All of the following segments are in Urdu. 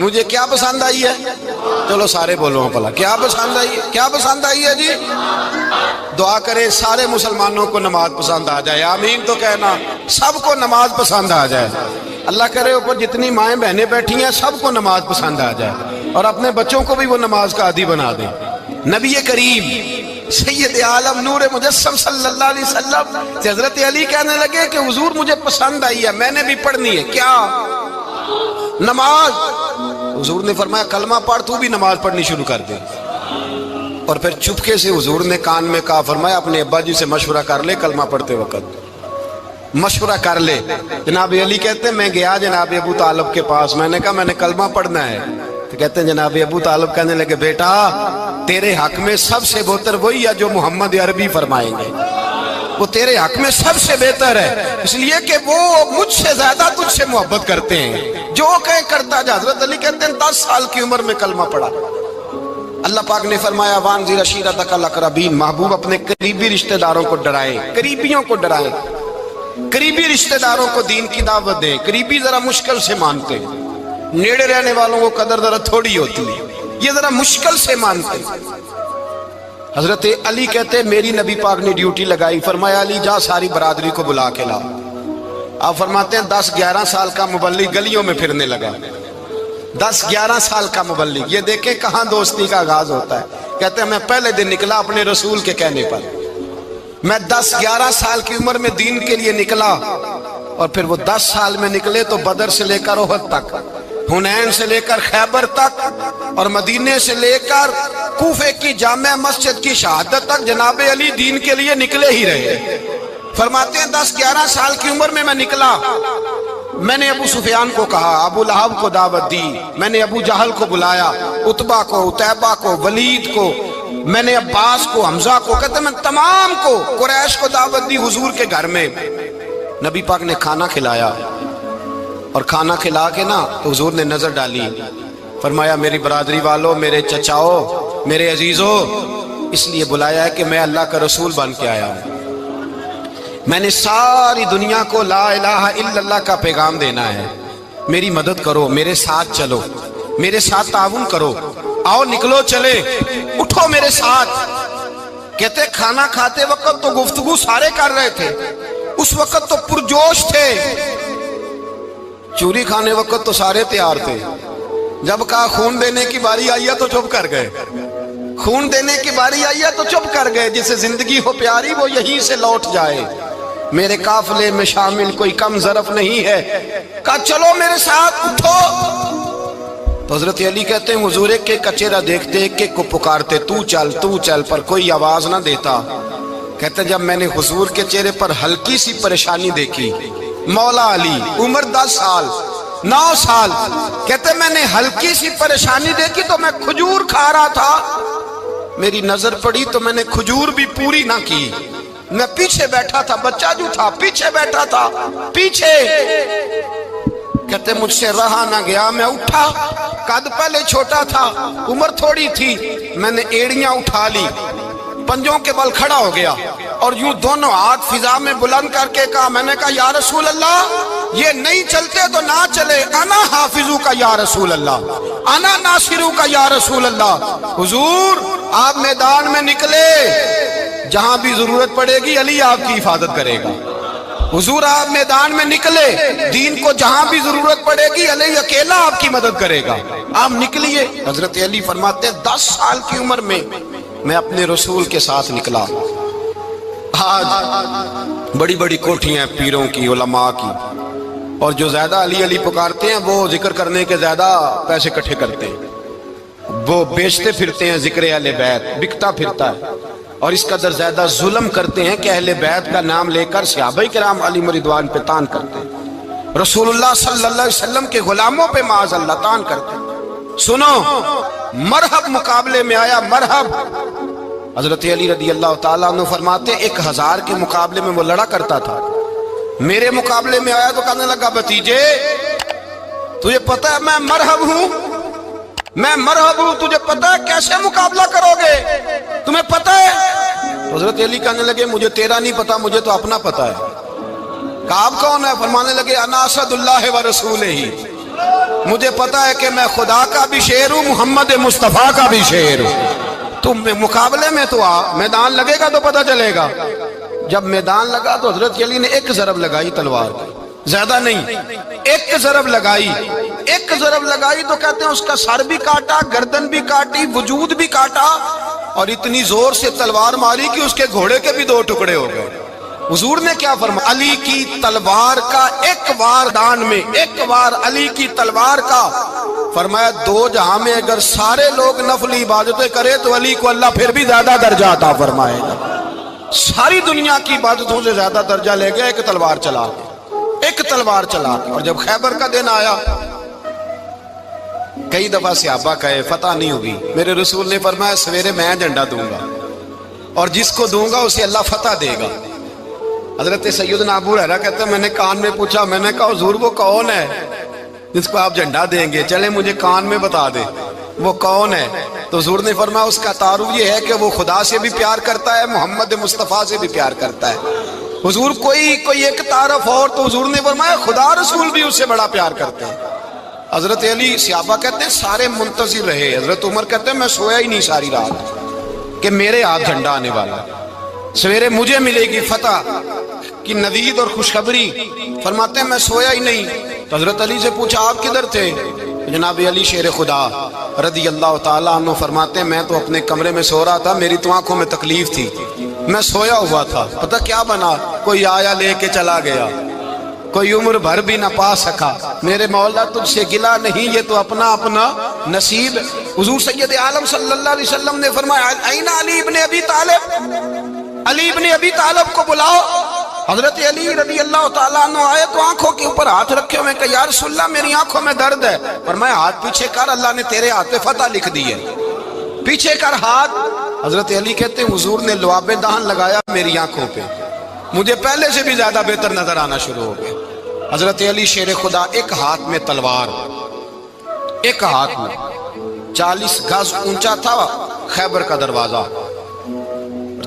مجھے کیا پسند آئی ہے؟ چلو سارے بولو پلا کیا پسند آئی ہے؟ کیا پسند آئی ہے جی؟ دعا کرے سارے مسلمانوں کو نماز پسند آ جائے، آمین تو کہنا، سب کو نماز پسند آ جائے۔ اللہ کرے اوپر جتنی مائیں بہنیں بیٹھی ہیں سب کو نماز پسند آ جائے، اور اپنے بچوں کو بھی وہ نماز کا عادی بنا دیں۔ نبی کریم سید عالم نور مجسم صلی اللہ علیہ وسلم سے حضرت علی کہنے لگے کہ حضور مجھے پسند آئی ہے، میں نے بھی پڑھنی ہے۔ کیا؟ نماز۔ حضور نے فرمایا کلمہ پڑھ، تو بھی نماز پڑھنی شروع کر دے۔ اور پھر چپکے سے حضور نے کان میں کہا، فرمایا اپنے ابا جی سے مشورہ کر لے کلمہ پڑھتے وقت، مشورہ کر لے۔ جناب علی کہتے ہیں میں گیا جناب ابو طالب کے پاس، میں نے کہا میں نے کلمہ پڑھنا ہے، تو کہتے ہیں جناب ابو طالب کہنے لگے بیٹا تیرے حق میں سب سے بہتر وہی ہے جو محمد عربی فرمائیں گے، وہ تیرے حق میں سب سے بہتر ہے، اس لیے کہ وہ مجھ سے زیادہ تجھ سے محبت کرتے ہیں، جو کہیں کرتا جا۔ حضرت علی کہتے ہیں 10 سال کی عمر میں کلمہ پڑھا۔ اللہ پاک نے فرمایا وانذر عشیرتک الاقربین، محبوب اپنے قریبی رشتہ داروں کو ڈرائیں، قریبیوں کو ڈرائیں، قریبی رشتہ داروں کو دین کی دعوت دیں۔ قریبی ذرا مشکل سے مانتے ہیں، نیڑے رہنے والوں کو قدر ذرا تھوڑی ہوتی ہے، یہ ذرا مشکل سے مانتے ہیں۔ حضرت علی کہتے میری نبی پاک نے ڈیوٹی لگائی، فرمایا علی جا ساری برادری کو بلا کے لا۔ آپ فرماتے ہیں 10-11 سال کا مبلغ گلیوں میں پھرنے لگا، 10-11 سال کا مبلغ، یہ دیکھیں کہاں دوستی کا آغاز ہوتا ہے۔ کہتے ہیں میں پہلے دن نکلا اپنے رسول کے کہنے پر، میں 10-11 سال کی عمر میں دین کے لیے نکلا، اور پھر وہ 10 سال میں نکلے تو بدر سے لے کر احد تک، حنین سے لے کر خیبر تک، اور مدینے سے لے کر کوفے کی جامع مسجد کی شہادت تک جناب علی دین کے لیے نکلے ہی رہے۔ فرماتے ہیں 10-11 سال کی عمر میں نکلا، میں نے ابو سفیان کو کہا، ابو لہب کو دعوت دی، میں نے ابو جہل کو بلایا، عتبہ کو، عتیبہ کو، ولید کو، میں نے عباس کو، حمزہ کو، کہتے میں تمام کو، قریش کو دعوت دی حضور کے گھر میں۔ نبی پاک نے کھانا کھلایا، اور کھانا کھلا کے نا تو حضور نے نظر ڈالی، فرمایا میری برادری والوں، میرے چچاؤ، میرے عزیزوں، اس لیے بلایا ہے کہ میں اللہ کا رسول بن کے آیا ہوں، میں نے ساری دنیا کو لا الہ الا اللہ کا پیغام دینا ہے، میری مدد کرو، میرے ساتھ چلو، میرے ساتھ تعاون کرو، آؤ نکلو چلے، اٹھو میرے ساتھ۔ کہتے کھانا کھاتے وقت تو گفتگو سارے کر رہے تھے، اس وقت تو پرجوش تھے، چوری کھانے وقت تو سارے تیار تھے، جب کہا خون دینے کی باری آئی ہے تو چپ کر گئے، خون دینے کی باری آئی ہے تو چپ کر گئے، جسے زندگی ہو پیاری وہ یہیں سے لوٹ جائے، میرے قافلے میں شامل کوئی کم ظرف نہیں ہے، کہا چلو میرے ساتھ اٹھو۔ تو حضرت علی کہتے ہیں حضور ایک ایک کا چہرہ دیکھتے، ایک ایک کو پکارتے، تو چل، پر کوئی آواز نہ دیتا۔ کہتے جب میں نے حضور کے چہرے پر ہلکی سی پریشانی دیکھی، مولا علی عمر 10 سال 9 سال، کہتے میں نے ہلکی سی پریشانی دیکھی تو میں کھجور کھا رہا تھا، میری نظر پڑی تو میں نے کھجور بھی پوری نہ کی، میں پیچھے بیٹھا تھا، بچہ جو تھا پیچھے بیٹھا تھا، پیچھے۔ کہتے مجھ سے رہا نہ گیا، میں اٹھا، قد پہلے چھوٹا تھا، عمر تھوڑی تھی، میں نے ایڑیاں اٹھا لی، پنجوں کے بل کھڑا ہو گیا، اور یوں دونوں ہاتھ فضا میں بلند کر کے کہا، میں نے کہا یا رسول اللہ یہ نہیں چلتے تو نہ چلے، انا حافظو کا یا رسول اللہ، انا ناصرو کا یا رسول اللہ۔ حضور آپ میدان میں نکلے، جہاں بھی ضرورت پڑے گی علی آپ کی حفاظت کرے گا، حضور آپ میدان میں نکلے، دین کو جہاں بھی ضرورت پڑے گی علی اکیلا آپ کی مدد کرے گا، آپ نکلیے۔ حضرت علی فرماتے 10 سال کی عمر میں میں اپنے رسول کے ساتھ نکلا۔ آج بڑی بڑی کوٹھیاں پیروں کی، علماء کی، اور جو زیادہ علی علی پکارتے ہیں وہ ذکر کرنے کے زیادہ پیسے اکٹھے کرتے ہیں، وہ بیچتے پھرتے ہیں ذکر اہل بیت، بکتا پھرتا ہے، اور اس قدر زیادہ ظلم کرتے ہیں کہ اہل بیت کا نام لے کر صحابہ کرام علی رضوان پہ تان کرتے ہیں، رسول اللہ صلی اللہ علیہ وسلم کے غلاموں پہ معاذ اللہ تان کرتے ہیں۔ سنو مرحب مقابلے میں آیا، مرحب۔ حضرت علی رضی اللہ تعالیٰ عنہ فرماتے 1000 کے مقابلے میں وہ لڑا کرتا تھا، میرے مقابلے میں آیا تو کہنے لگا بھتیجے تجھے پتہ ہے میں مرحب ہوں، میں مرحب ہوں، تجھے پتہ ہے کیسے مقابلہ کرو گے، تمہیں پتہ ہے؟ حضرت علی کہنے لگے مجھے تیرا نہیں پتا، مجھے تو اپنا پتا ہے۔ کہا آپ کون ہے؟ فرمانے لگے انا اسد اللہ و رسولہ، مجھے پتا ہے کہ میں خدا کا بھی شیر ہوں، محمد مصطفیٰ کا بھی شیر ہوں۔ تم مقابلے میں تو آ، میدان لگے گا تو پتہ چلے گا۔ جب میدان لگا تو حضرت علی نے ایک ضرب لگائی تلوار کی، زیادہ نہیں، ایک ضرب لگائی۔ ایک ضرب لگائی تو کہتے ہیں اس کا سر بھی کاٹا، گردن بھی کاٹی، وجود بھی کاٹا، اور اتنی زور سے تلوار ماری کہ اس کے گھوڑے کے بھی دو ٹکڑے ہو گئے۔ حضور نے کیا فرمایا؟ علی کی تلوار کا ایک وار دان میں، ایک وار علی کی تلوار کا، فرمایا دو جہاں میں اگر سارے لوگ نفلی عبادتیں کرے تو علی کو اللہ پھر بھی زیادہ درجہ عطا فرمائے گا۔ ساری دنیا کی عبادتوں سے زیادہ درجہ لے گیا ایک تلوار چلا کے، ایک تلوار چلا کے۔ اور جب خیبر کا دن آیا، کئی دفعہ صحابہ کہے فتح نہیں ہوگی، میرے رسول نے فرمایا سویرے میں جھنڈا دوں گا، اور جس کو دوں گا اسے اللہ فتح دے گا۔ حضرت سیدنا ابو ہریرہ کہتے ہیں میں نے کان میں پوچھا، میں نے کہا حضور وہ کون ہے جس کو آپ جھنڈا دیں گے؟ چلے مجھے کان میں بتا دے وہ کون ہے۔ تو حضور نے فرمایا اس کا تعارف یہ ہے کہ وہ خدا سے بھی پیار کرتا ہے، محمد مصطفیٰ سے بھی پیار کرتا ہے۔ حضور کوئی ایک تعارف اور، تو حضور نے فرمایا خدا رسول بھی اس سے بڑا پیار کرتے ہیں۔ حضرت علی، صحابہ کہتے ہیں سارے منتظر رہے۔ حضرت عمر کہتے ہیں میں سویا ہی نہیں ساری رات کہ میرے ہاتھ جھنڈا آنے والا، سویرے مجھے ملے گی فتح کی نوید اور خوشخبری۔ فرماتے ہیں میں سویا ہی نہیں۔ تو حضرت علی سے پوچھا آپ کدھر تھے؟ جناب علی شیر خدا رضی اللہ تعالیٰ عنہ فرماتے ہیں میں تو اپنے کمرے میں سو رہا تھا، میری تو آنکھوں میں تکلیف تھی، میں سویا ہوا تھا، پتہ کیا بنا؟ کوئی آیا لے کے چلا گیا، کوئی عمر بھر بھی نہ پا سکا۔ میرے مولا تجھ سے گلا نہیں، یہ تو اپنا اپنا نصیب۔ حضور سید عالم صلی اللہ علیہ وسلم نے فرمایا این علی ابن ابی طالب، علی ابن ابی طالب کو بلاؤ۔ حضرت علی رضی اللہ تعالیٰ عنہ آئے تو آنکھوں کے اوپر ہاتھ رکھے ہوئے کہ یا رسول اللہ میری آنکھوں میں درد ہے۔ فرمایا ہاتھ پیچھے کر، اللہ نے تیرے ہاتھ پہ فتح لکھ دی ہے، پیچھے کر ہاتھ۔ حضرت علی کہتے ہیں حضور نے لعاب دہن لگایا میری آنکھوں پہ، مجھے پہلے سے بھی زیادہ بہتر نظر آنا شروع ہو گیا۔ حضرت علی شیر خدا، ایک ہاتھ میں تلوار، ایک ہاتھ میں 40 گز اونچا تھا خیبر کا دروازہ،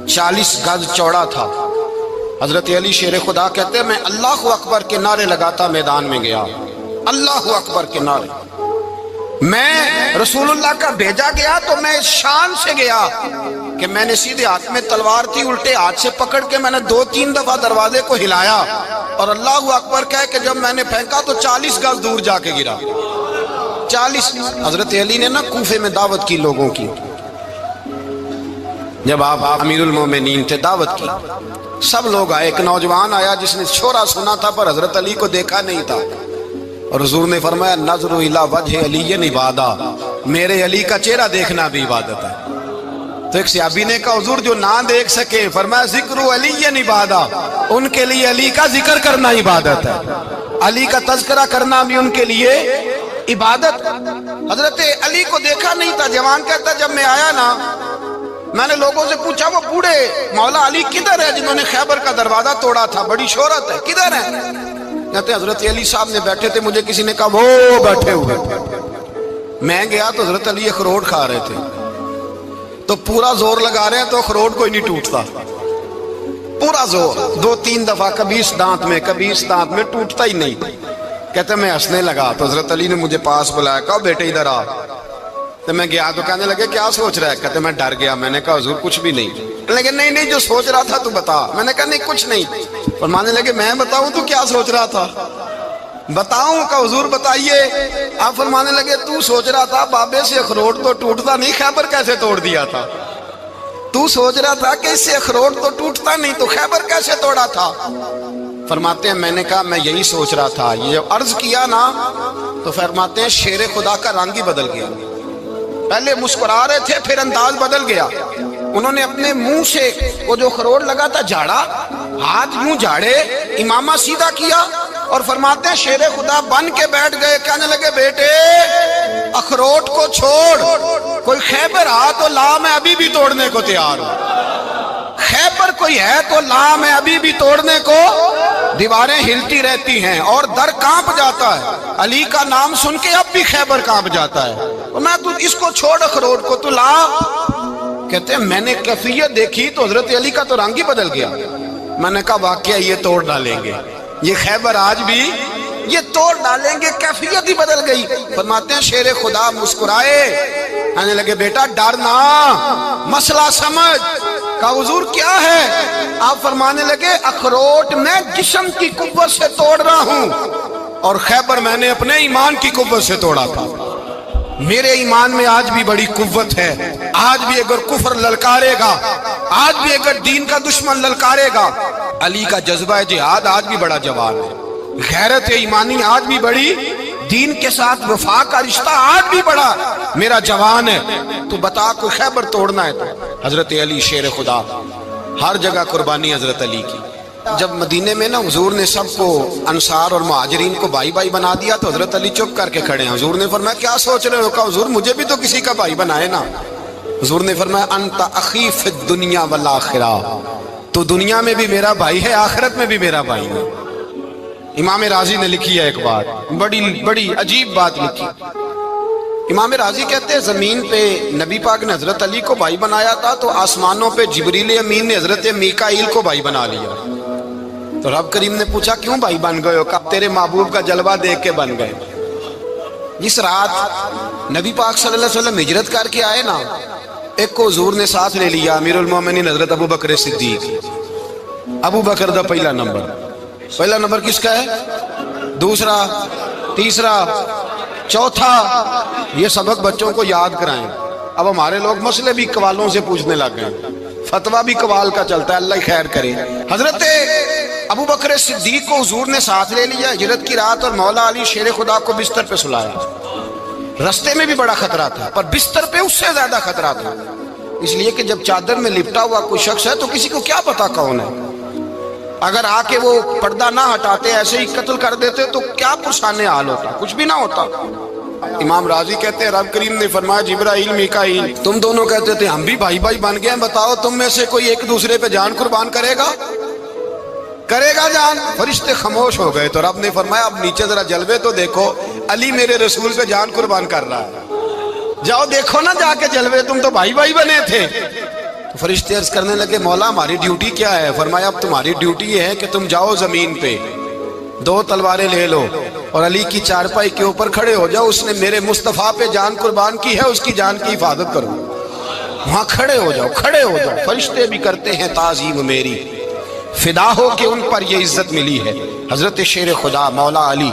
40 گز چوڑا تھا۔ حضرت علی شیر خدا کہتے ہیں میں اللہ اکبر کے نعرے لگاتا میدان میں گیا، اللہ اکبر کے نعرے۔ میں رسول اللہ کا بھیجا گیا تو میں اس شان سے گیا کہ میں نے سیدھے ہاتھ میں تلوار تھی، الٹے ہاتھ سے پکڑ کے میں نے 2-3 دفعہ دروازے کو ہلایا اور اللہ اکبر کہہ کے جب میں نے پھینکا تو 40 گز دور جا کے گرا، 40۔ حضرت علی نے نا کوفے میں دعوت کی لوگوں کی، جب آپ امیر المومنین تھے، دعوت کی، سب لوگ آئے۔ ایک نوجوان آیا جس نے چھوڑا سنا تھا پر حضرت علی کو دیکھا نہیں تھا، اور حضور نے فرمایا نظر الی وجہ علی عبادہ، میرے علی کا چہرہ دیکھنا بھی عبادت ہے۔ تو ایک صحابی نے کہا حضور جو نہ دیکھ سکے، فرمایا ذکر علی عبادہ، ان کے لیے علی کا ذکر کرنا عبادت ہے، علی کا تذکرہ کرنا بھی ان کے لیے عبادت۔ حضرت علی کو دیکھا نہیں تھا۔ جوان کہتا جب میں آیا نا، میں نے لوگوں سے پوچھا وہ بوڑھے مولا علی کدھر ہے جنہوں نے خیبر کا دروازہ توڑا تھا، بڑی شہرت ہے، کدھر ہے؟ کہتے حضرت علی صاحب نے بیٹھے تھے، مجھے کسی نے کہا وہ بیٹھے ہوئے۔ میں گیا تو حضرت علی اخروٹ کھا رہے تھے، تو پورا زور لگا رہے ہیں تو اخروٹ کوئی نہیں ٹوٹتا، پورا زور 2-3 دفعہ، کبھی اس دانت میں کبھی اس دانت میں، ٹوٹتا ہی نہیں۔ کہتے میں ہنسنے لگا تو حضرت علی نے مجھے پاس بلایا، کہا بیٹے ادھر آ۔ تو میں گیا تو کہنے لگے کیا سوچ رہا ہے؟ کہتے میں ڈر گیا۔ میں نے کہا حضور کچھ بھی نہیں۔ لیکن نہیں جو سوچ رہا تھا تو بتا۔ میں نے کہا نہیں کچھ نہیں۔ فرمانے لگے میں بتاؤں تو کیا سوچ رہا تھا؟ بتاؤں؟ کہ حضور بتائیے۔ آپ فرمانے لگے تو سوچ رہا تھا بابے سے اخروٹ تو ٹوٹتا نہیں، خیبر کیسے توڑ دیا تھا؟ تو سوچ رہا تھا کہ اس سے اخروٹ تو ٹوٹتا نہیں تو خیبر کیسے توڑا تھا؟ فرماتے ہیں میں نے کہا میں یہی سوچ رہا تھا۔ یہ جب عرض کیا نا تو فرماتے ہیں شیر خدا کا رنگ ہی بدل گیا، پہلے مسکرا رہے تھے پھر انداز بدل گیا۔ انہوں نے اپنے منہ سے وہ جو خروٹ لگا تھا جھاڑا، ہاتھ یوں جھاڑے، امامہ سیدھا کیا اور فرماتے ہیں شیر خدا بن کے بیٹھ گئے۔ کہنے لگے بیٹے اخروٹ کو چھوڑ، کوئی خیبر آ تو لا، میں ابھی بھی توڑنے کو تیار ہوں۔ خیبر کوئی ہے تو لا، میں ابھی بھی توڑنے کو۔ دیواریں ہلتی رہتی ہیں اور در کانپ جاتا ہے، علی کا نام سن کے اب بھی خیبر کانپ جاتا ہے۔ میں تو اس کو چھوڑ اخروٹ کو تو لا۔ کہتے ہیں میں نے کیفیت دیکھی تو حضرت علی کا تو رنگ ہی بدل گیا۔ میں نے کہا واقعہ یہ توڑ ڈالیں گے، یہ خیبر آج بھی یہ توڑ ڈالیں گے، کیفیت ہی بدل گئی۔ فرماتے ہیں شیر خدا مسکرائے، کہنے لگے بیٹا ڈرنا، مسئلہ سمجھ۔ کہا حضور کیا ہے؟ آپ فرمانے لگے اخروٹ میں جسم کی قوت سے توڑ رہا ہوں، اور خیبر میں نے اپنے ایمان کی قوت سے توڑا تھا۔ میرے ایمان میں آج بھی بڑی قوت ہے، آج بھی اگر کفر للکارے گا، آج بھی اگر دین کا دشمن للکارے گا، علی کا جذبہ جہاد آج بھی بڑا جوان ہے، غیرت ایمانی آج بھی بڑی، دین کے ساتھ وفا کا رشتہ آج بھی بڑا میرا جوان ہے۔ تو بتا کوئی خیبر توڑنا ہے تو حضرت علی شیر خدا، ہر جگہ قربانی حضرت علی کی۔ جب مدینے میں نا حضور نے سب کو انصار اور مہاجرین کو بھائی بھائی بنا دیا تو حضرت علی چپ کر کے کھڑے ہیں۔ حضور نے فرمایا کیا سوچ رہے ہو؟ کہا حضور مجھے بھی تو کسی کا بھائی بنائے نا۔ حضور نے فرمایا انت اخی فی الدنیا والآخرہ، تو دنیا میں بھی میرا بھائی ہے، آخرت میں بھی میرا بھائی ہے۔ امام راضی نے لکھی ہے ایک بات، بڑی عجیب بات لکھی۔ امام راضی کہتے ہیں زمین پہ نبی پاک نے حضرت علی کو بھائی بنایا تھا تو آسمانوں پہ جبریل امین نے حضرت میکائیل کو بھائی بنا لیا۔ تو رب کریم نے پوچھا کیوں بھائی بن گئے ہو؟ کہا تیرے محبوب کا جلوہ دیکھ کے بن گئے۔ جس رات نبی پاک صلی اللہ علیہ وسلم ہجرت کر کے آئے نا، ایک کو حضور نے ساتھ لے لیا، امیر المومنین حضرت ابو بکر صدیق۔ ابو بکر دا پہلا نمبر کس کا ہے؟ دوسرا، تیسرا، چوتھا، یہ سبق بچوں کو یاد کرائیں۔ اب ہمارے لوگ مسئلے بھی قوالوں سے پوچھنے لگ گئے، فتویٰ بھی قوال کا چلتا ہے، اللہ خیر کرے۔ حضرت ابو بکر صدیق کو حضور نے ساتھ لے لیا ہجرت کی رات، اور مولا علی شیر خدا کو بستر پہ سلایا۔ رستے میں بھی بڑا خطرہ تھا، پر بستر پہ اس سے زیادہ خطرہ تھا، اس لیے کہ جب چادر میں لپٹا ہوا کوئی شخص ہے تو کسی کو کیا پتا کون ہے، اگر آ کے وہ پردہ نہ ہٹاتے ایسے ہی قتل کر دیتے تو کیا پرسانے حال ہوتا، کچھ بھی نہ ہوتا۔ امام راضی کہتے ہیں رب کریم نے فرمایا جبرائیل میکائیل تم دونوں کہتے تھے ہم بھی بھائی بھائی بن گئے ہیں، بتاؤ تم میں سے کوئی ایک دوسرے پہ جان قربان کرے گا جان؟ فرشتے خاموش ہو گئے تو رب نے فرمایا اب نیچے ذرا جلوے تو دیکھو، علی میرے رسول پہ جان قربان کر رہا ہے، جاؤ دیکھو نا جا کے جلوے، تم تو بھائی بھائی بنے تھے۔ تو فرشتے عرض کرنے لگے مولا ہماری ڈیوٹی کیا ہے؟ فرمایا اب تمہاری ڈیوٹی یہ ہے کہ تم جاؤ زمین پہ 2 تلواریں لے لو اور علی کی چارپائی کے اوپر کھڑے ہو جاؤ، اس نے میرے مصطفیٰ پہ جان قربان کی ہے، اس کی جان کی حفاظت کرو۔ وہاں کھڑے ہو جاؤ۔ فرشتے بھی کرتے ہیں تعظیم میری، فدا ہو کہ ان پر یہ عزت ملی ہے۔ حضرت شیر خدا مولا علی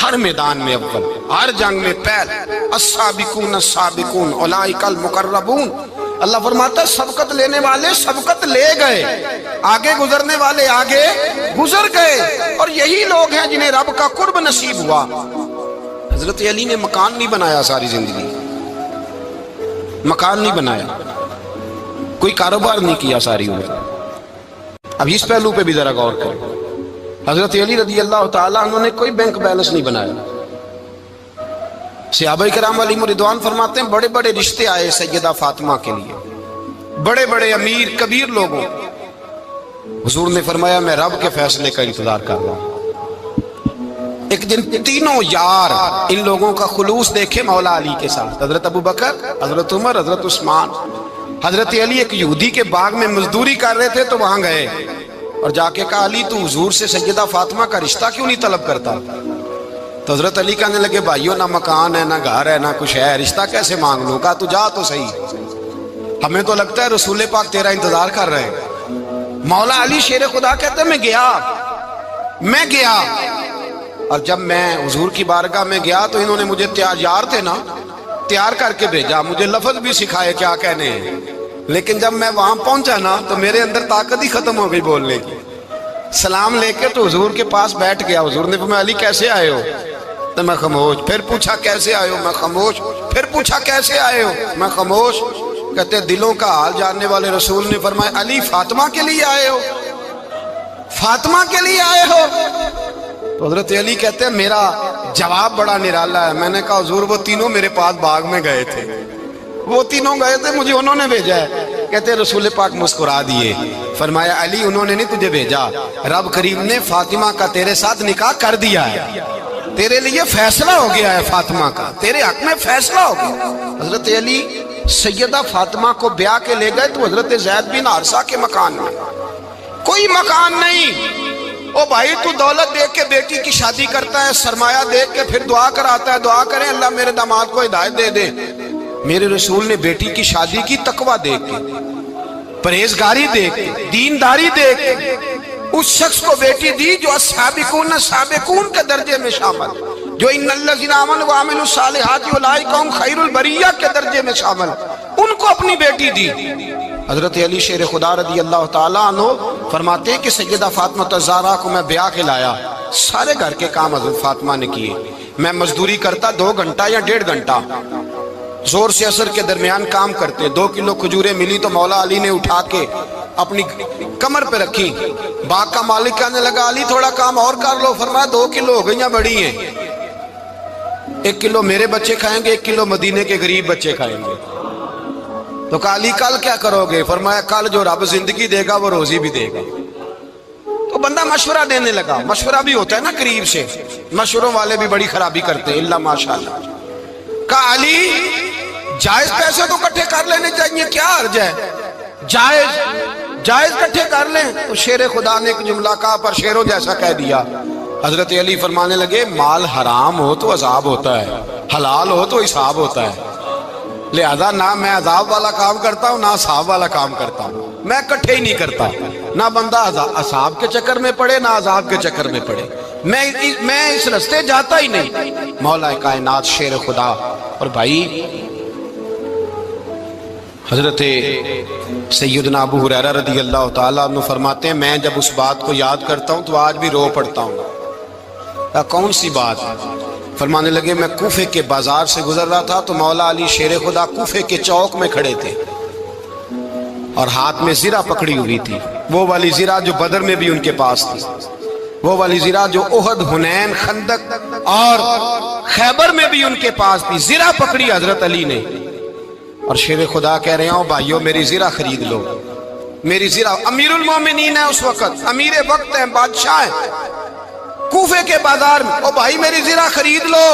ہر میدان میں اول، ہر جنگ میں پہل، السابقون السابقون اولئک المقربون۔ اللہ فرماتا ہے سبقت لینے والے سبقت لے گئے، آگے گزرنے والے آگے گزر گئے، اور یہی لوگ ہیں جنہیں رب کا قرب نصیب ہوا۔ حضرت علی نے مکان نہیں بنایا، ساری زندگی مکان نہیں بنایا، کوئی کاروبار نہیں کیا ساری عمر۔ اب اس پہلو پہ بھی ذرا غور کریں، حضرت علی رضی اللہ تعالیٰ انہوں نے کوئی بینک بیلنس نہیں بنایا۔ صحابہ کرام علیہم رضوان فرماتے ہیں بڑے بڑے رشتے آئے سیدہ فاطمہ کے لیے، بڑے بڑے امیر کبیر لوگوں، حضور نے فرمایا میں رب کے فیصلے کا انتظار کر رہا ہوں۔ ایک دن تینوں یار ان لوگوں کا خلوص دیکھے مولا علی کے ساتھ، حضرت ابو بکر، حضرت عمر، حضرت عثمان۔ حضرت علی ایک یہودی کے باغ میں مزدوری کر رہے تھے تو وہاں گئے اور جا کے کہا علی تو حضور سے سیدہ فاطمہ کا رشتہ کیوں نہیں طلب کرتا؟ تو حضرت علی کہنے لگے بھائیو نہ مکان ہے نہ گھر ہے نہ کچھ ہے، رشتہ کیسے مانگ لوں؟ کہا تو جا تو صحیح، ہمیں تو لگتا ہے رسول پاک تیرا انتظار کر رہے ہیں۔ مولا علی شیر خدا کہتے ہیں میں گیا اور جب میں حضور کی بارگاہ میں گیا تو انہوں نے مجھے یار تھے نا تیار کر کے بھیجا، مجھے لفظ بھی سکھائے کیا کہنے ہیں، لیکن جب میں وہاں پہنچا نا تو میرے اندر طاقت ہی ختم ہو گئی بولنے کی۔ سلام لے کے تو حضور کے پاس بیٹھ گیا، حضور نے فرمایا علی کیسے آئے ہو؟ تو میں خاموش، پھر پوچھا کیسے آئے ہو؟ میں خاموش، پھر پوچھا کیسے آئے ہو؟ میں خاموش۔ کہتے دلوں کا حال جاننے والے رسول نے فرمایا علی فاطمہ کے لیے آئے ہو؟ فاطمہ کے لیے آئے ہو؟ تو حضرت علی کہتے ہیں میرا جواب بڑا نرالا ہے، میں نے کہا حضور وہ تینوں میرے پاس باغ میں گئے تھے، وہ تینوں گئے تھے، مجھے انہوں نے بھیجا ہے۔ کہتے ہیں رسول پاک مسکرا دیے، فرمایا علی انہوں نے نہیں تجھے بھیجا، رب کریم نے فاطمہ کا تیرے ساتھ نکاح کر دیا ہے، تیرے لیے فیصلہ ہو گیا ہے فاطمہ کا، تیرے حق میں فیصلہ ہو گیا۔ حضرت علی سیدہ فاطمہ کو بیاہ کے لے گئے تو حضرت زید بن حارثہ کے مکان میں، کوئی مکان نہیں، او بھائی تو دولت دیکھ کے بیٹی کی شادی کرتا ہے، سرمایہ دیکھ کے پھر دعا کراتا ہے، دعا کریں اللہ میرے داماد کو ہدایت دے دے۔ میرے رسول نے بیٹی کی شادی کی تقوی دیکھ کے، پرہیزگاری دیکھ کے، دینداری دیکھ کے، اس شخص کو بیٹی دی جو السابقون سابقون کے درجے میں شامل، جو ان الذین آمنوا وعملوا الصالحات اولئک هم خیر البریہ کے درجے میں شامل، ان کو اپنی بیٹی دی۔ حضرت علی شیر خدا رضی اللہ تعالیٰ عنہ فرماتے ہیں کہ سیدہ فاطمہ الزہرا کو میں بیاہ کے لایا، سارے گھر کے کام حضرت فاطمہ نے کیے، میں مزدوری کرتا 2 گھنٹہ یا 1.5 گھنٹہ، زور سے عصر کے درمیان کام کرتے، 2 کلو کھجوریں ملی تو مولا علی نے اٹھا کے اپنی کمر پہ رکھی، باغ کا مالک کہنے لگا علی تھوڑا کام اور کر لو، فرمایا 2 کلو ہو گئیں بڑی ہیں، 1 کلو میرے بچے کھائیں گے، 1 کلو مدینے کے غریب بچے کھائیں گے۔ تو کہا علی کل کیا کرو گے؟ فرمایا کل جو رب زندگی دے گا وہ روزی بھی دے گا۔ تو بندہ مشورہ دینے لگا، مشورہ بھی ہوتا ہے نا قریب سے، مشوروں والے بھی بڑی خرابی کرتے ہیں اللہ ماشاءاللہ۔ کہا علی جائز پیسے تو کٹھے کر لینے چاہیے، کیا حرج ہے، جائز کٹھے کر لیں۔ تو شیر خدا نے ایک جملہ کہا پر شیروں جیسا کہہ دیا۔ حضرت علی فرمانے لگے مال حرام ہو تو عذاب ہوتا ہے، حلال ہو تو حساب ہوتا ہے، لہذا نہ میں عذاب والا کام کرتا ہوں نہ حساب والا کام کرتا ہوں، میں کٹھے ہی نہیں کرتا، نہ بندہ حساب کے چکر میں پڑے نہ عذاب کے چکر میں پڑے، میں اس رستے جاتا ہی نہیں۔ مولا کائنات شیر خدا۔ اور بھائی حضرت سیدنا ابو ہریرہ رضی اللہ تعالیٰ عنہ فرماتے ہیں میں جب اس بات کو یاد کرتا ہوں تو آج بھی رو پڑتا ہوں۔ کون سی بات؟ فرمانے لگے میں کوفے کے بازار سے گزر رہا تھا تو مولا علی شیر خدا کوفے کے چوک میں کھڑے تھے اور ہاتھ میں زرہ پکڑی ہوئی تھی، وہ والی زرہ جو بدر میں بھی ان کے پاس تھی، وہ والی زرہ جو احد، حنین، خندق اور خیبر میں بھی ان کے پاس تھی، زرہ پکڑی حضرت علی نے اور شیر خدا کہہ رہے ہیں بھائیو میری زرہ خرید لو، میری زرہ۔ امیر المومنین ہے اس وقت، امیر وقت ہے، بادشاہ ہے کوفے کے بازار میں، او بھائی میری زرہ خرید لو،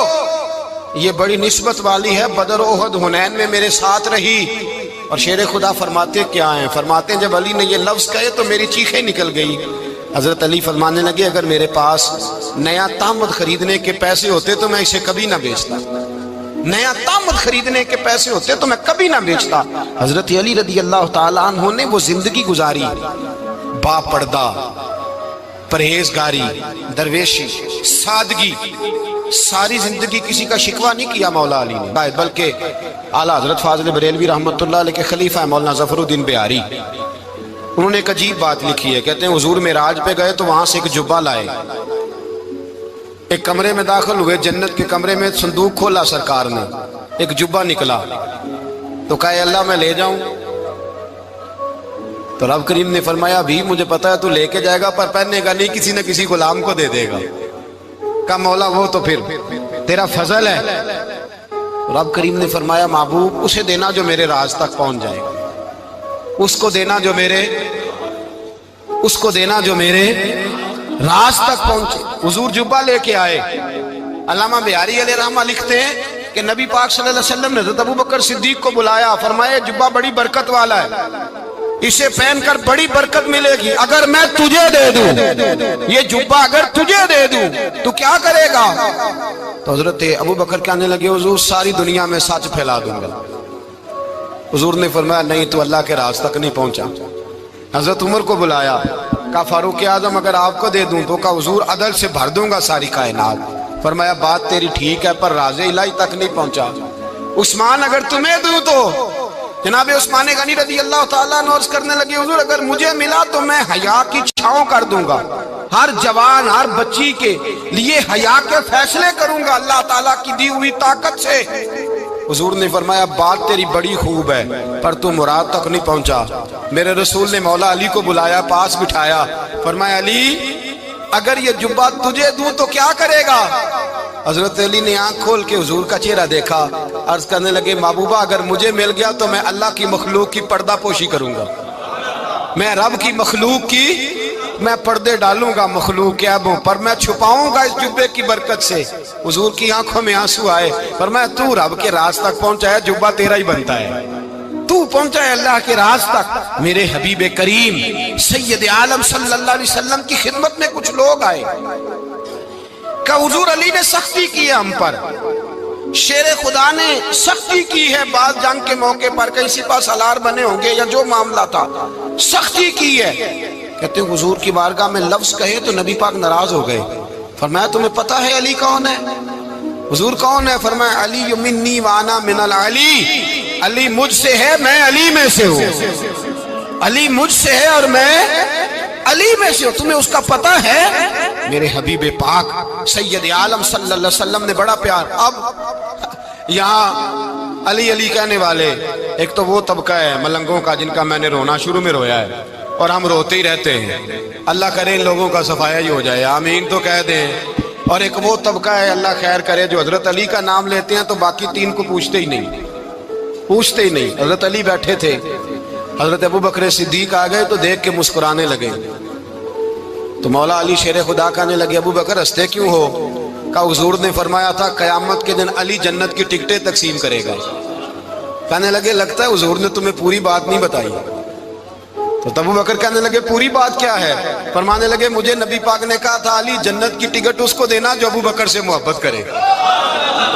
یہ بڑی نسبت والی ہے، بدر احد حنین میں میرے ساتھ رہی۔ اور شیر خدا فرماتے کیا ہیں؟ فرماتے ہیں جب علی نے یہ لفظ کہے تو میری چیخیں نکل گئی۔ حضرت علی فرمانے لگے اگر میرے پاس نیا تامد خریدنے کے پیسے ہوتے تو میں اسے کبھی نہ بیچتا، نیا تامد خریدنے کے پیسے ہوتے تو میں کبھی نہ بیچتا۔ حضرت علی رضی اللہ تعالیٰ عنہ نے وہ زندگی گزاری، با پردہ، پرہیزگاری، درویشی، سادگی، ساری زندگی کسی کا شکوہ نہیں کیا مولا علی نے، بلکہ اعلیٰ حضرت فاضل بریلوی رحمۃ اللہ علیہ کے خلیفہ مولانا ظفر الدین بہاری، انہوں نے ایک عجیب بات لکھی ہے، کہتے ہیں حضور معراج پہ گئے تو وہاں سے ایک جبہ لائے، ایک کمرے میں داخل ہوئے، جنت کے کمرے میں صندوق کھولا سرکار نے، ایک جبہ نکلا تو کہا اللہ میں لے جاؤں؟ تو رب کریم نے فرمایا بھی مجھے پتا ہے تو لے کے جائے گا پر پہننے گا نہیں، کسی نہ کسی غلام کو دے دے گا۔ کہا مولا وہ تو پھر تیرا فضل ہے۔ رب کریم نے فرمایا محبوب اسے دینا جو میرے راز تک پہنچ جائے، اس کو دینا جو میرے راز تک پہنچے۔ حضور جبہ لے کے آئے۔ علامہ بہاری علیہ رحمہ لکھتے ہیں کہ نبی پاک صلی اللہ علیہ وسلم نے حضرت ابوبکر صدیق کو بلایا، فرمایا جبہ بڑی برکت والا ہے، اسے پہن کر بڑی برکت ملے گی، اگر میں تجھے دے دوں یہ جبہ، اگر تجھے دے دوں تو کیا کرے گا؟ تو حضرت ابوبکر کہنے لگے حضور ساری دنیا میں سچ پھیلا دوں گا۔ حضور نے فرمایا نہیں تو اللہ کے راز تک نہیں پہنچا۔ حضرت عمر کو بلایا، کہا فاروق اعظم اگر آپ کو دے دوں تو کہا حضور عدل سے بھر دوں گا ساری کائنات۔ فرمایا بات تیری ٹھیک ہے پر راز الہی تک نہیں پہنچا۔ عثمان اگر تمہیں دوں تو جناب عثمان غنی رضی اللہ تعالیٰ عنہ عرض کرنے لگے حضور اگر مجھے ملا تو میں حیا کی چھاؤں کر دوں گا، ہر جوان ہر بچی کے لیے حیا کے فیصلے کروں گا اللہ تعالیٰ کی دی ہوئی طاقت سے۔ حضور نے فرمایا بات تیری بڑی خوب ہے پر تو مراد تک نہیں پہنچا۔ میرے رسول نے مولا علی کو بلایا، پاس بٹھایا، فرمایا علی اگر یہ جبہ تجھے دوں تو کیا کرے گا؟ حضرت علی نے آنکھ کھول کے حضور کا چہرہ دیکھا، عرض کرنے لگے محبوبہ اگر مجھے مل گیا تو میں اللہ کی مخلوق کی پردہ پوشی کروں گا، میں رب کی مخلوق کی میں پردے ڈالوں گا مخلوق کے عیبوں پر، میں چھپاؤں گا اس جبے کی برکت سے۔ حضور کی آنکھوں میں آنسو آئے، فرمایا تو رب کے راز تک پہنچا ہے، جبہ تیرا ہی بنتا ہے، تو پہنچا ہے اللہ کے راز تک؟ میرے حبیب کریم سید عالم صلی اللہ علیہ وسلم کی خدمت میں کچھ لوگ آئے کہ حضور علی نے سختی کی ہے ہم پر، شیر خدا نے سختی کی ہے، بعض جنگ کے موقع پر کہیں سپاہ سالار بنے ہوں گے یا جو معاملہ تھا سختی کی ہے۔ کہتے ہیں حضور کی بارگاہ میں لفظ کہے تو نبی پاک ناراض ہو گئے۔ فرمایا تمہیں پتہ ہے علی کون ہے؟ حضور کون ہے؟ فرمایا علی منی وانا من العلی، علی مجھ سے ہے میں علی میں سے ہوں، علی مجھ سے ہے اور میں علی میں سے ہوں، تمہیں اس کا پتہ ہے؟ میرے حبیب پاک سید عالم صلی اللہ علیہ وسلم نے بڑا پیار۔ اب یہاں علی علی کہنے والے ایک تو وہ طبقہ ہے ملنگوں کا جن کا میں نے رونا شروع میں رویا ہے اور ہم روتے ہی رہتے ہیں، اللہ کرے ان لوگوں کا صفایا ہی ہو جائے، آمین تو کہہ دیں۔ اور ایک وہ طبقہ ہے اللہ خیر کرے جو حضرت علی کا نام لیتے ہیں تو باقی تین کو پوچھتے ہی نہیں، پوچھتے ہی نہیں۔ حضرت علی بیٹھے تھے، حضرت ابو بکر صدیق آ گئے تو دیکھ کے مسکرانے لگے، تو مولا علی شیر خدا کہنے لگے ابو بکر ہنستے کیوں ہو؟ کہا حضور نے فرمایا تھا قیامت کے دن علی جنت کی ٹکٹیں تقسیم کرے گا۔ کہنے لگے لگتا ہے حضور نے تمہیں پوری بات نہیں بتائی۔ تو ابو بکر کہنے لگے پوری بات کیا ہے؟ فرمانے لگے مجھے نبی پاک نے کہا تھا علی جنت کی ٹکٹ اس کو دینا جو ابو بکر سے محبت کرے،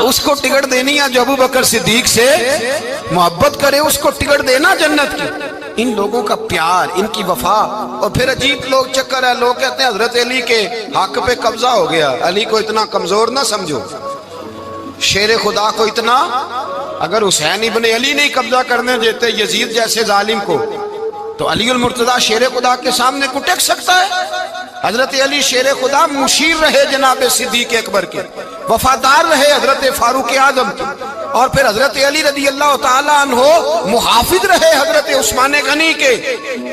اس کو ٹکٹ دینی ہے جو ابو بکر صدیق سے محبت کرے، اس کو ٹکٹ دینا جنت کی۔ ان لوگوں کا پیار، ان کی وفا۔ اور پھر عجیب لوگ چکر ہے، لوگ کہتے ہیں حضرت علی کے حق پہ قبضہ ہو گیا، علی کو اتنا کمزور نہ سمجھو، شیر خدا کو اتنا، اگر حسین ابن علی نہیں قبضہ کرنے دیتے یزید جیسے ظالم کو تو علی المرتضیٰ شیر خدا کے سامنے کو ٹک سکتا ہے؟ حضرت علی شیر خدا مشیر رہے جناب صدیق اکبر کے، وفادار رہے حضرت فاروق اعظم کے، اور پھر حضرت علی رضی اللہ تعالیٰ عنہ محافظ رہے حضرت عثمان غنی کے،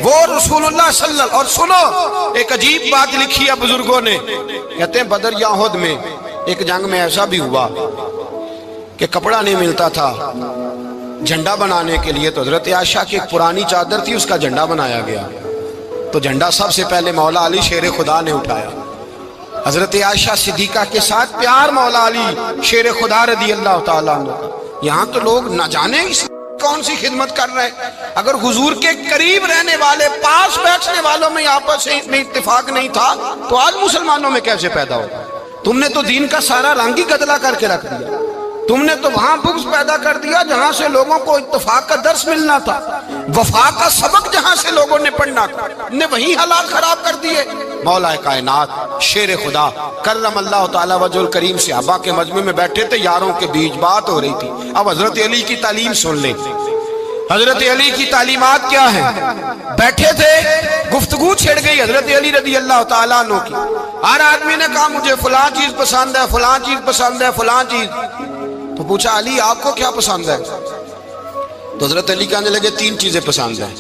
وہ رسول اللہ صلی اللہ علیہ وسلم۔ اور سنو ایک عجیب بات لکھی ہے بزرگوں نے، کہتے ہیں بدر یا احد میں ایک جنگ میں ایسا بھی ہوا کہ کپڑا نہیں ملتا تھا جھنڈا بنانے کے لیے، تو حضرت عائشہ کی ایک پرانی چادر تھی اس کا جھنڈا بنایا گیا، تو جھنڈا سب سے پہلے مولا علی شیر خدا نے اٹھایا۔ حضرت عائشہ صدیقہ کے ساتھ پیار مولا علی شیر خدا رضی اللہ تعالیٰ عنہ۔ یہاں تو لوگ نہ جانے کون سی خدمت کر رہے ہیں۔ اگر حضور کے قریب رہنے والے پاس بیٹھنے والوں میں آپس میں اتفاق نہیں تھا تو آج مسلمانوں میں کیسے پیدا ہو؟ تم نے تو دین کا سارا رنگ ہی گدلا کر کے رکھ دیا، تم نے تو وہاں بغض پیدا کر دیا جہاں سے لوگوں کو اتفاق کا درس ملنا تھا، وفا کا سبق جہاں سے لوگوں نے پڑھنا تھا، نے وہی حالات خراب کر دیے۔ مولا کائنات شیر خدا کرم اللہ تعالی وجہ الکریم صحابہ کے مجمع میں بیٹھے تھے، یاروں کے بیچ بات ہو رہی تھی۔ اب حضرت علی کی تعلیم سن لیں، حضرت علی کی تعلیمات کیا ہیں؟ بیٹھے تھے، گفتگو چھڑ گئی حضرت علی رضی اللہ تعالیٰ عنہ کی، ہر آدمی نے کہا مجھے فلاں چیز پسند ہے، فلاں چیز پسند ہے، فلاں چیز۔ تو پوچھا علی آپ کو کیا پسند ہے؟ تو حضرت علی کہنے لگے تین چیزیں پسند ہیں۔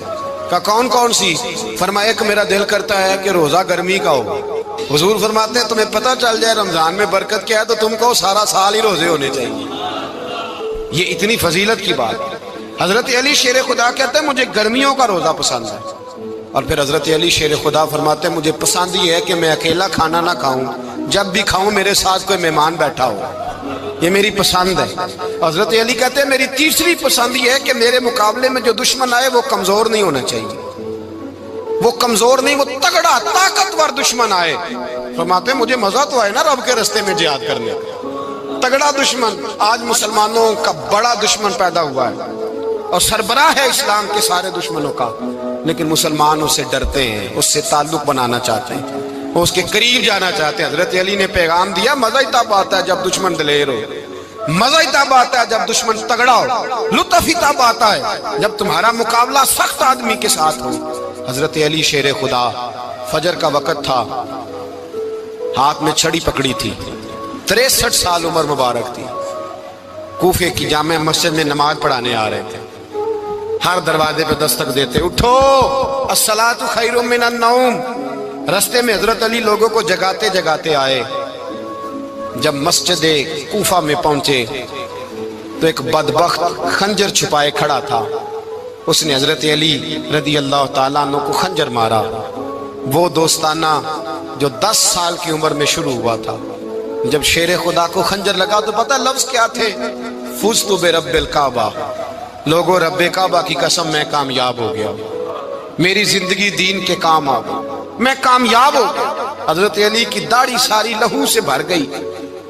کہا کون کون سی؟ فرمایا ایک میرا دل کرتا ہے کہ روزہ گرمی کا ہو۔ حضور فرماتے ہیں تمہیں پتہ چل جائے رمضان میں برکت کیا ہے تو تم کو سارا سال ہی روزے ہونے چاہیے، یہ اتنی فضیلت کی بات۔ حضرت علی شیر خدا کہتے ہیں مجھے گرمیوں کا روزہ پسند ہے۔ اور پھر حضرت علی شیر خدا فرماتے ہیں مجھے پسند یہ ہے کہ میں اکیلا کھانا نہ کھاؤں، جب بھی کھاؤں میرے ساتھ کوئی مہمان بیٹھا ہو، یہ میری پسند ہے۔ حضرت علی کہتے ہیں میری تیسری پسند یہ ہے کہ میرے مقابلے میں جو دشمن آئے وہ کمزور نہیں ہونا چاہیے، وہ کمزور نہیں، وہ تگڑا طاقتور دشمن آئے۔ فرماتے ہیں مجھے مزہ تو آئے نا رب کے رستے میں جہاد کرنے کا، تگڑا دشمن۔ آج مسلمانوں کا بڑا دشمن پیدا ہوا ہے اور سربراہ ہے اسلام کے سارے دشمنوں کا، لیکن مسلمان اس سے ڈرتے ہیں، اس سے تعلق بنانا چاہتے ہیں، وہ اس کے قریب جانا چاہتے ہیں۔ حضرت علی نے پیغام دیا مزہ ہی تب آتا ہے جب دشمن دلیر ہو، مزہ ہی تب آتا ہے جب دشمن تگڑا ہو، لطف ہی تب آتا ہے جب تمہارا مقابلہ سخت آدمی کے ساتھ ہو۔ حضرت علی شیر خدا، فجر کا وقت تھا، ہاتھ میں چھڑی پکڑی تھی، 63 سال عمر مبارک تھی، کوفے کی جامع مسجد میں نماز پڑھانے آ رہے تھے، ہر دروازے پہ دستک دیتے اٹھو الصلاۃ خیر من النوم۔ رستے میں حضرت علی لوگوں کو جگاتے جگاتے آئے، جب مسجد کوفہ میں پہنچے تو ایک بدبخت خنجر چھپائے کھڑا تھا، اس نے حضرت علی رضی اللہ تعالیٰ عنہ کو خنجر مارا، وہ دوستانہ جو 10 سال کی عمر میں شروع ہوا تھا۔ جب شیر خدا کو خنجر لگا تو پتہ لفظ کیا تھے؟ فزت برب الکعبہ، لوگوں رب کعبہ کی قسم میں کامیاب ہو گیا، میری زندگی دین کے کام آ گئی، میں کامیاب ہو گیا۔ حضرت علی کی داڑھی ساری لہو سے بھر گئی۔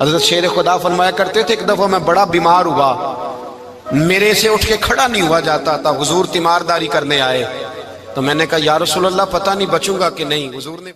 حضرت شیر خدا فرمایا کرتے تھے ایک دفعہ میں بڑا بیمار ہوا، میرے سے اٹھ کے کھڑا نہیں ہوا جاتا تھا، حضور تیمارداری کرنے آئے تو میں نے کہا یا رسول اللہ پتہ نہیں بچوں گا کہ نہیں۔ حضور نے